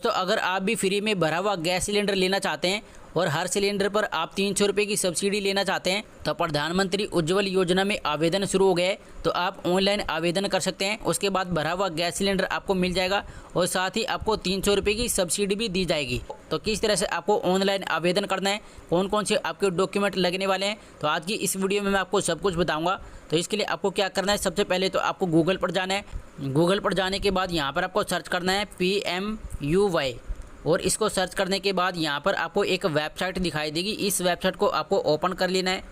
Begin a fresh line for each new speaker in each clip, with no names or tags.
दोस्तों अगर आप भी फ्री में भरा हुआ गैस सिलेंडर लेना चाहते हैं और हर सिलेंडर पर आप 300 रुपये की सब्सिडी लेना चाहते हैं तो प्रधानमंत्री उज्ज्वल योजना में आवेदन शुरू हो गया है। तो आप ऑनलाइन आवेदन कर सकते हैं। उसके बाद भरा हुआ गैस सिलेंडर आपको मिल जाएगा और साथ ही आपको 300 रुपये की सब्सिडी भी दी जाएगी। तो किस तरह से आपको ऑनलाइन आवेदन करना है, कौन कौन से आपके डॉक्यूमेंट लगने वाले हैं, तो आज की इस वीडियो में मैं आपको सब कुछ बताऊँगा। तो इसके लिए आपको क्या करना है, सबसे पहले तो आपको गूगल पर जाना है। गूगल पर जाने के बाद यहाँ पर आपको सर्च करना है PMUY और इसको सर्च करने के बाद यहाँ पर आपको एक वेबसाइट दिखाई देगी। इस वेबसाइट को आपको ओपन कर लेना है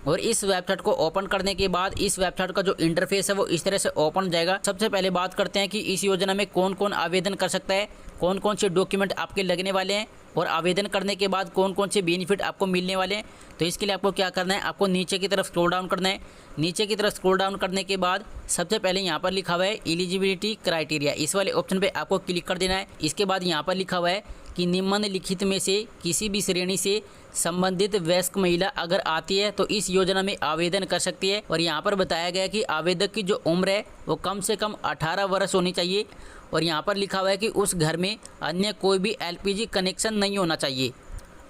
और इस वेबसाइट को ओपन करने के बाद इस वेबसाइट का जो इंटरफेस है वो इस तरह से ओपन हो जाएगा। सबसे पहले बात करते हैं कि इस योजना में कौन कौन आवेदन कर सकता है, कौन कौन से डॉक्यूमेंट आपके लगने वाले हैं और आवेदन करने के बाद कौन कौन से बेनिफिट आपको मिलने वाले हैं। तो इसके लिए आपको क्या करना है, आपको नीचे की तरफ स्क्रॉल डाउन करना है। नीचे की तरफ स्क्रॉल डाउन करने के बाद सबसे पहले यहाँ पर लिखा हुआ है एलिजिबिलिटी क्राइटेरिया, इस वाले ऑप्शन पे आपको क्लिक कर देना है। इसके बाद यहाँ पर लिखा हुआ है कि निम्नलिखित में से किसी भी श्रेणी से संबंधित वयस्क महिला अगर आती है तो इस योजना में आवेदन कर सकती है। और यहाँ पर बताया गया कि आवेदक की जो उम्र है वो कम से कम 18 वर्ष होनी चाहिए और यहाँ पर लिखा हुआ है कि उस घर में अन्य कोई भी LPG कनेक्शन नहीं होना चाहिए।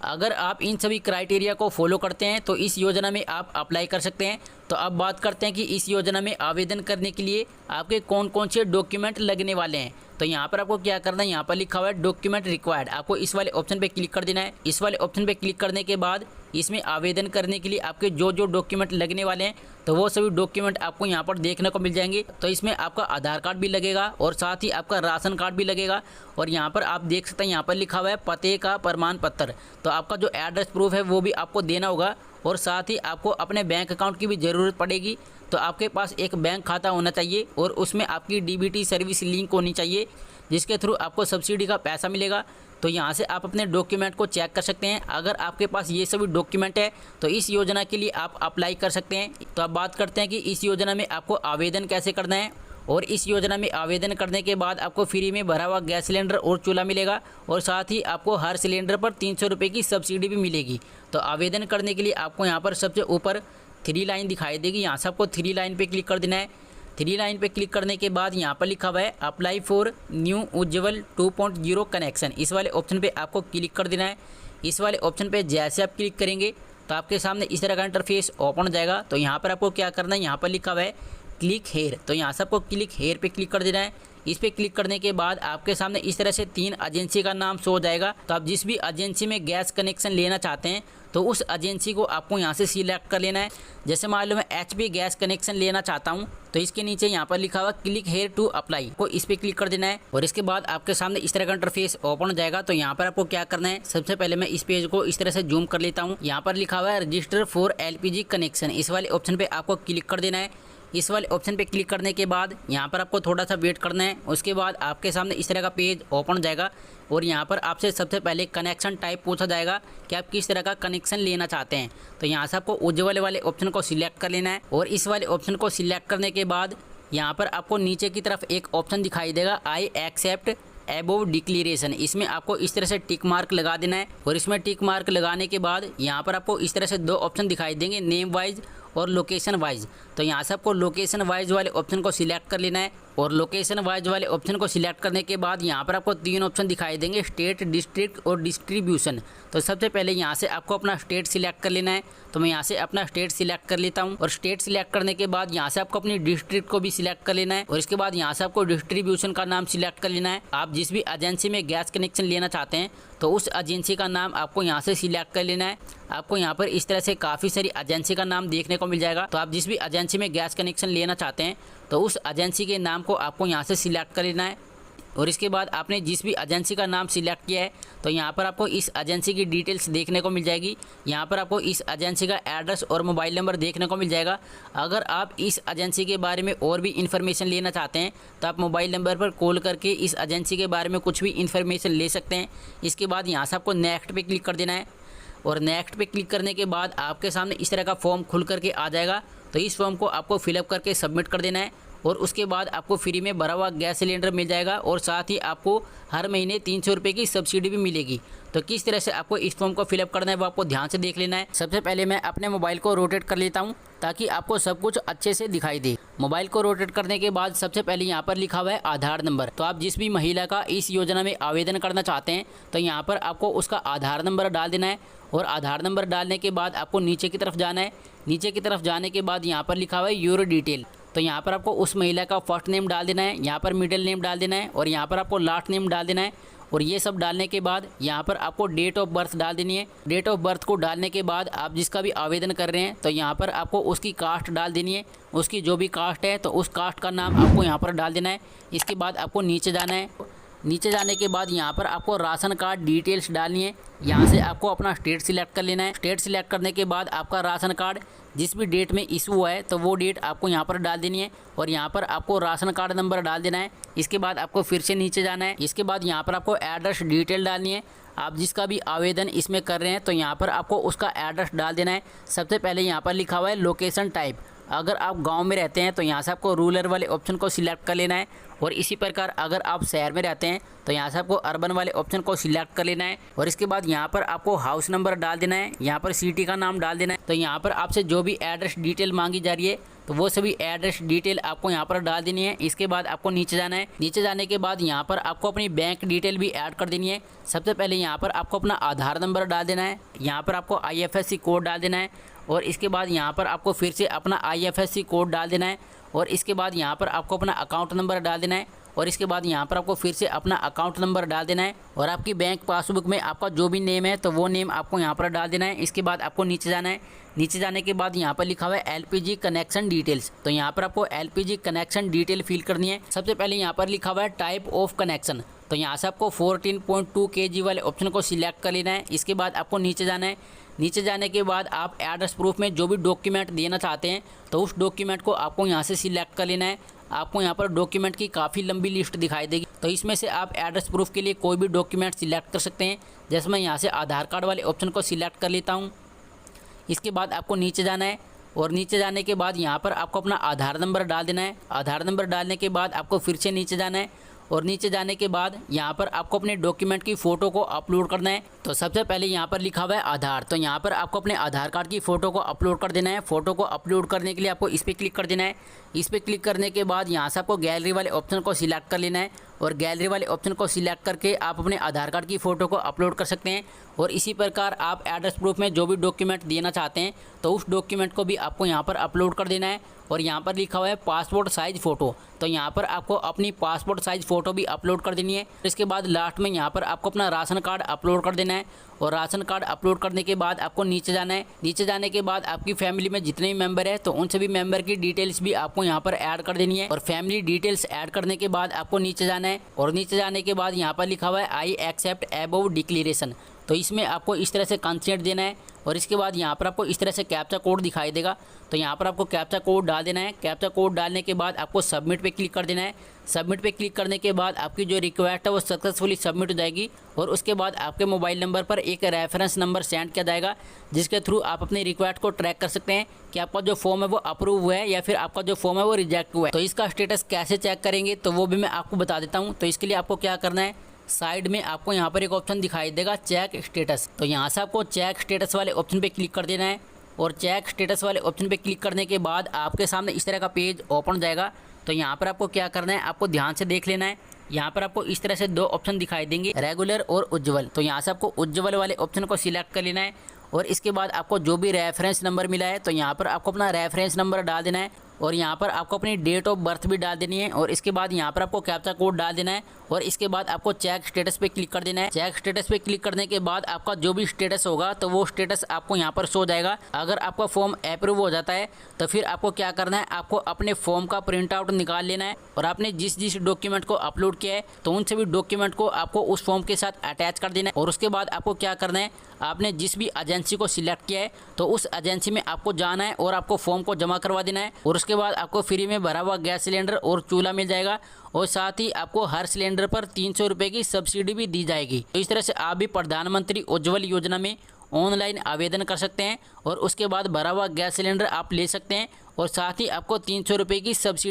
अगर आप इन सभी क्राइटेरिया को फॉलो करते हैं तो इस योजना में आप अप्लाई कर सकते हैं। तो अब बात करते हैं कि इस योजना में आवेदन करने के लिए आपके कौन कौन से डॉक्यूमेंट लगने वाले हैं। तो यहाँ पर आपको क्या करना है, यहाँ पर लिखा हुआ है डॉक्यूमेंट रिक्वायर्ड, आपको इस वाले ऑप्शन पे क्लिक कर देना है। इस वाले ऑप्शन पे क्लिक करने के बाद इसमें आवेदन करने के लिए आपके जो जो डॉक्यूमेंट लगने वाले हैं तो वो सभी डॉक्यूमेंट आपको यहाँ पर देखने को मिल जाएंगे। तो इसमें आपका आधार कार्ड भी लगेगा और साथ ही आपका राशन कार्ड भी लगेगा। और यहाँ पर आप देख सकते हैं यहाँ पर लिखा हुआ है पते का प्रमाण पत्र, तो आपका जो एड्रेस प्रूफ है वो भी आपको देना होगा। और साथ ही आपको अपने बैंक अकाउंट की भी ज़रूरत पड़ेगी। तो आपके पास एक बैंक खाता होना चाहिए और उसमें आपकी DBT सर्विस लिंक होनी चाहिए जिसके थ्रू आपको सब्सिडी का पैसा मिलेगा। तो यहाँ से आप अपने डॉक्यूमेंट को चेक कर सकते हैं। अगर आपके पास ये सभी डॉक्यूमेंट है तो इस योजना के लिए आप अप्लाई कर सकते हैं। तो अब बात करते हैं कि इस योजना में आपको आवेदन कैसे करना है। और इस योजना में आवेदन करने के बाद आपको फ्री में भरा हुआ गैस सिलेंडर और चूल्हा मिलेगा और साथ ही आपको हर सिलेंडर पर 300 रुपये की सब्सिडी भी मिलेगी। तो आवेदन करने के लिए आपको यहाँ पर सबसे ऊपर 3 लाइन दिखाई देगी, यहाँ से आपको 3 लाइन पे क्लिक कर देना है। 3 लाइन पे क्लिक करने के बाद यहाँ पर लिखा हुआ है apply for new Ujjwal 2.0 connection, इस वाले ऑप्शन पे आपको क्लिक कर देना है। इस वाले ऑप्शन पे जैसे आप क्लिक करेंगे तो आपके सामने इस तरह का इंटरफेस ओपन हो जाएगा। तो यहाँ पर आपको क्या करना है, यहाँ पर लिखा हुआ है क्लिक हेयर, तो यहाँ से आपको क्लिक हेयर पे क्लिक कर देना है। इस पे क्लिक करने के बाद आपके सामने इस तरह से 3 एजेंसी का नाम शो हो जाएगा। तो आप जिस भी एजेंसी में गैस कनेक्शन लेना चाहते हैं तो उस एजेंसी को आपको यहाँ से सिलेक्ट कर लेना है। जैसे मान लो मैं HP गैस कनेक्शन लेना चाहता हूँ तो इसके नीचे यहाँ पर लिखा हुआ क्लिक हेयर टू अप्लाई, को इस पे क्लिक कर देना है। और इसके बाद आपके सामने इस तरह का इंटरफेस ओपन हो जाएगा। तो यहाँ पर आपको क्या करना है, सबसे पहले मैं इस पेज को इस तरह से जूम कर लेता हूँ। यहाँ पर लिखा हुआ है रजिस्टर फॉर LPG कनेक्शन, इस वाले ऑप्शन पे आपको क्लिक कर देना है। इस वाले ऑप्शन पे क्लिक करने के बाद यहाँ पर आपको थोड़ा सा वेट करना है। उसके बाद आपके सामने इस तरह का पेज ओपन हो जाएगा और यहाँ पर आपसे सबसे पहले कनेक्शन टाइप पूछा जाएगा कि आप किस तरह का कनेक्शन लेना चाहते हैं। तो यहाँ से आपको उज्ज्वल वाले ऑप्शन को सिलेक्ट कर लेना है और इस वाले ऑप्शन को सिलेक्ट करने के बाद यहाँ पर आपको नीचे की तरफ एक ऑप्शन दिखाई देगा आई एक्सेप्ट एबोव डिक्लेरेशन, इसमें आपको इस तरह से टिक मार्क लगा देना है। और इसमें टिक मार्क लगाने के बाद यहाँ पर आपको इस तरह से 2 ऑप्शन दिखाई देंगे, नेम वाइज और लोकेशन वाइज। तो यहाँ से आपको लोकेशन वाइज वाले ऑप्शन को सिलेक्ट कर लेना है और लोकेशन वाइज वाले ऑप्शन को सिलेक्ट करने के बाद यहाँ पर आपको 3 ऑप्शन दिखाई देंगे, स्टेट, डिस्ट्रिक्ट और डिस्ट्रीब्यूशन। तो सबसे पहले यहाँ से आपको अपना स्टेट सिलेक्ट कर लेना है। तो मैं यहाँ से अपना स्टेट सिलेक्ट कर लेता हूँ और स्टेट सिलेक्ट करने के बाद यहाँ से आपको अपनी डिस्ट्रिक्ट को भी सिलेक्ट कर लेना है और इसके बाद यहाँ से आपको डिस्ट्रीब्यूशन का नाम सिलेक्ट कर लेना है। आप जिस भी एजेंसी में गैस कनेक्शन लेना चाहते हैं तो उस एजेंसी का नाम आपको यहाँ से सिलेक्ट कर लेना है। आपको यहाँ पर इस तरह से काफ़ी सारी एजेंसी का नाम देखने को मिल जाएगा। तो आप जिस भी एजेंसी में गैस कनेक्शन लेना चाहते हैं तो उस एजेंसी के नाम को आपको यहाँ से सिलेक्ट कर लेना है। और इसके बाद आपने जिस भी एजेंसी का नाम सिलेक्ट किया है तो यहाँ पर आपको इस एजेंसी की डिटेल्स देखने को मिल जाएगी। यहाँ पर आपको इस एजेंसी का एड्रेस और मोबाइल नंबर देखने को मिल जाएगा। अगर आप इस एजेंसी के बारे में और भी इन्फॉर्मेशन लेना चाहते हैं तो आप मोबाइल नंबर पर कॉल करके इस एजेंसी के बारे में कुछ भी इन्फॉर्मेशन ले सकते हैं। इसके बाद यहाँ से आपको नेक्स्ट पे क्लिक कर देना है और नेक्स्ट पे क्लिक करने के बाद आपके सामने इस तरह का फॉर्म खुल करके आ जाएगा। तो इस फॉर्म को आपको फिलअप करके सबमिट कर देना है और उसके बाद आपको फ्री में भरा हुआ गैस सिलेंडर मिल जाएगा और साथ ही आपको हर महीने 300 रुपये की सब्सिडी भी मिलेगी। तो किस तरह से आपको इस फॉर्म को फिलअप करना है वो आपको ध्यान से देख लेना है। सबसे पहले मैं अपने मोबाइल को रोटेट कर लेता हूँ ताकि आपको सब कुछ अच्छे से दिखाई दे। मोबाइल को रोटेट करने के बाद सबसे पहले यहाँ पर लिखा हुआ है आधार नंबर। तो आप जिस भी महिला का इस योजना में आवेदन करना चाहते हैं तो यहाँ पर आपको उसका आधार नंबर डाल देना है और आधार नंबर डालने के बाद आपको नीचे की तरफ जाना है। नीचे की तरफ जाने के बाद यहाँ पर लिखा हुआ है योर डिटेल। तो यहाँ पर आपको उस महिला का फर्स्ट नेम डाल देना है, यहाँ पर मिडिल नेम डाल देना है और यहाँ पर आपको लास्ट नेम डाल देना है। और ये सब डालने के बाद यहाँ पर आपको डेट ऑफ बर्थ डाल देनी है। डेट ऑफ बर्थ को डालने के बाद आप जिसका भी आवेदन कर रहे हैं तो यहाँ पर आपको उसकी कास्ट डाल देनी है। उसकी जो भी कास्ट है तो उस कास्ट का नाम आपको यहाँ पर डाल देना है। इसके बाद आपको नीचे जाना है। नीचे जाने के बाद यहाँ पर आपको राशन कार्ड डिटेल्स डालनी है। यहाँ से आपको अपना स्टेट सिलेक्ट कर लेना है। स्टेट सिलेक्ट करने के बाद आपका राशन कार्ड जिस भी डेट में इशू हुआ है तो वो डेट आपको यहाँ पर डाल देनी है और यहाँ पर आपको राशन कार्ड नंबर डाल देना है। इसके बाद आपको फिर से नीचे जाना है। इसके बाद यहाँ पर आपको एड्रेस डिटेल डालनी है। आप जिसका भी आवेदन इसमें कर रहे हैं तो यहाँ पर आपको उसका एड्रेस डाल देना है। सबसे पहले यहाँ पर लिखा हुआ है लोकेशन टाइप। अगर आप गांव में रहते हैं तो यहाँ से आपको रूरल वाले ऑप्शन को सिलेक्ट कर लेना है और इसी प्रकार अगर आप शहर में रहते हैं तो यहाँ से आपको अर्बन वाले ऑप्शन को सिलेक्ट कर लेना है। और इसके बाद यहाँ पर आपको हाउस नंबर डाल देना है। यहाँ पर सिटी का नाम डाल देना है। तो यहाँ पर आपसे जो भी एड्रेस डिटेल मांगी जा रही है तो वो सभी एड्रेस डिटेल आपको यहाँ पर डाल देनी है। इसके बाद आपको नीचे जाना है। नीचे जाने के बाद यहाँ पर आपको अपनी बैंक डिटेल भी ऐड कर देनी है। सबसे पहले यहाँ पर आपको अपना आधार नंबर डाल देना है। यहाँ पर आपको IFSC कोड डाल देना है और इसके बाद यहाँ पर आपको फिर से अपना IFSC कोड डाल देना है और इसके बाद यहाँ पर आपको अपना अकाउंट नंबर डाल देना है और इसके बाद यहाँ पर आपको फिर से अपना अकाउंट नंबर डाल देना है और आपकी बैंक पासबुक में आपका जो भी नेम है तो वो नेम आपको यहाँ पर डाल देना है। इसके बाद आपको नीचे जाना है। नीचे जाने के बाद यहाँ पर लिखा हुआ है LPG कनेक्शन डिटेल्स। तो यहाँ पर आपको LPG कनेक्शन डिटेल फिल करनी है। सबसे पहले यहाँ पर लिखा हुआ है टाइप ऑफ कनेक्शन। तो यहाँ से आपको 14.2 kg वाले ऑप्शन को सिलेक्ट कर लेना है। इसके बाद आपको नीचे जाना है। नीचे जाने के बाद आप एड्रेस प्रूफ में जो भी डॉक्यूमेंट देना चाहते हैं तो उस डॉक्यूमेंट को आपको यहाँ से सिलेक्ट कर लेना है। आपको यहाँ पर डॉक्यूमेंट की काफ़ी लंबी लिस्ट दिखाई देगी तो इसमें से आप एड्रेस प्रूफ के लिए कोई भी डॉक्यूमेंट सिलेक्ट कर सकते हैं। जैसे मैं यहाँ से आधार कार्ड वाले ऑप्शन को सिलेक्ट कर लेता हूँ। इसके बाद आपको नीचे जाना है और नीचे जाने के बाद यहाँ पर आपको अपना आधार नंबर डाल देना है। आधार नंबर डालने के बाद आपको फिर से नीचे जाना है और नीचे जाने के बाद यहाँ पर आपको अपने डॉक्यूमेंट की फ़ोटो को अपलोड करना है। तो सबसे पहले यहाँ पर लिखा हुआ है आधार। तो यहाँ पर आपको अपने आधार कार्ड की फ़ोटो को अपलोड कर देना है। फ़ोटो को अपलोड करने के लिए आपको इस पर क्लिक कर देना है। इस पर क्लिक करने के बाद यहाँ से आपको गैलरी वाले ऑप्शन को सिलेक्ट कर लेना है और गैलरी वाले ऑप्शन को सिलेक्ट करके आप अपने आधार कार्ड की फ़ोटो को अपलोड कर सकते हैं। और इसी प्रकार आप एड्रेस प्रूफ में जो भी डॉक्यूमेंट देना चाहते हैं तो उस डॉक्यूमेंट को भी आपको यहाँ पर अपलोड कर देना है। और यहाँ पर लिखा हुआ है पासपोर्ट साइज़ फ़ोटो। तो यहाँ पर आपको अपनी पासपोर्ट साइज़ फ़ोटो भी अपलोड कर देनी है। इसके बाद लास्ट में यहाँ पर आपको अपना राशन कार्ड अपलोड कर देना है और राशन कार्ड अपलोड करने के बाद आपको नीचे जाना है। नीचे जाने के बाद आपकी फैमिली में जितने भी मेंबर है तो उन सभी मेंबर की डिटेल्स भी आपको यहाँ पर ऐड कर देनी है। और फैमिली डिटेल्स ऐड करने के बाद आपको नीचे जाना है और नीचे जाने के बाद यहाँ पर लिखा हुआ है आई एक्सेप्ट अबव डिक्लेरेशन। तो इसमें आपको इस तरह से कंसेंट देना है और इसके बाद यहाँ पर आपको इस तरह से कैप्चा कोड दिखाई देगा। तो यहाँ पर आपको कैप्चा कोड डाल देना है। कैप्चा कोड डालने के बाद आपको सबमिट पे क्लिक कर देना है। सबमिट पे क्लिक करने के बाद आपकी जो रिक्वेस्ट है वो सक्सेसफुली सबमिट हो जाएगी और उसके बाद आपके मोबाइल नंबर पर एक रेफरेंस नंबर सेंड किया जाएगा जिसके थ्रू आप अपनी रिक्वेस्ट को ट्रैक कर सकते हैं कि आपका जो फॉर्म है वो अप्रूव हुआ है या फिर आपका जो फॉर्म है वो रिजेक्ट हुआ है। तो इसका स्टेटस कैसे चेक करेंगे तो वो भी मैं आपको बता देता हूँ। तो इसके लिए आपको क्या करना है, साइड में आपको यहाँ पर एक ऑप्शन दिखाई देगा चेक स्टेटस। तो यहाँ से आपको चेक स्टेटस वाले ऑप्शन पे क्लिक कर देना है और चेक स्टेटस वाले ऑप्शन पे क्लिक करने के बाद आपके सामने इस तरह का पेज ओपन हो जाएगा। तो यहाँ पर आपको क्या करना है, आपको ध्यान से देख लेना है। यहाँ पर आपको इस तरह से दो ऑप्शन दिखाई देंगे, रेगुलर और उज्ज्वल। तो यहाँ से आपको उज्ज्वल वाले ऑप्शन को सिलेक्ट कर लेना है और इसके बाद आपको जो भी रेफरेंस नंबर मिला है तो यहाँ पर आपको अपना रेफरेंस नंबर डाल देना है और यहाँ पर आपको अपनी डेट ऑफ बर्थ भी डाल देनी है और इसके बाद यहाँ पर आपको कैप्चा कोड डाल देना है और इसके बाद आपको चेक स्टेटस पे क्लिक कर देना है। चेक स्टेटस पे क्लिक करने के बाद आपका जो भी स्टेटस होगा तो वो स्टेटस आपको यहाँ पर शो हो जाएगा। अगर आपका फॉर्म अप्रूव हो जाता है तो फिर आपको क्या करना है, आपको अपने फॉर्म का प्रिंट आउट निकाल लेना है और आपने जिस जिस डॉक्यूमेंट को अपलोड किया है तो उन सभी डॉक्यूमेंट को आपको उस फॉर्म के साथ अटैच कर देना है। और उसके बाद आपको क्या करना है, आपने जिस भी एजेंसी को सिलेक्ट किया है तो उस एजेंसी में आपको जाना है और आपको फॉर्म को जमा करवा देना है और उसके बाद आपको फ्री में भरा हुआ गैस सिलेंडर और चूल्हा मिल जाएगा और साथ ही आपको हर सिलेंडर पर 300 रुपये की सब्सिडी भी दी जाएगी। तो इस तरह से आप भी प्रधानमंत्री उज्ज्वल योजना में ऑनलाइन आवेदन कर सकते हैं और उसके बाद भरा हुआ गैस सिलेंडर आप ले सकते हैं और साथ ही आपको 300 रुपये की सब्सिडी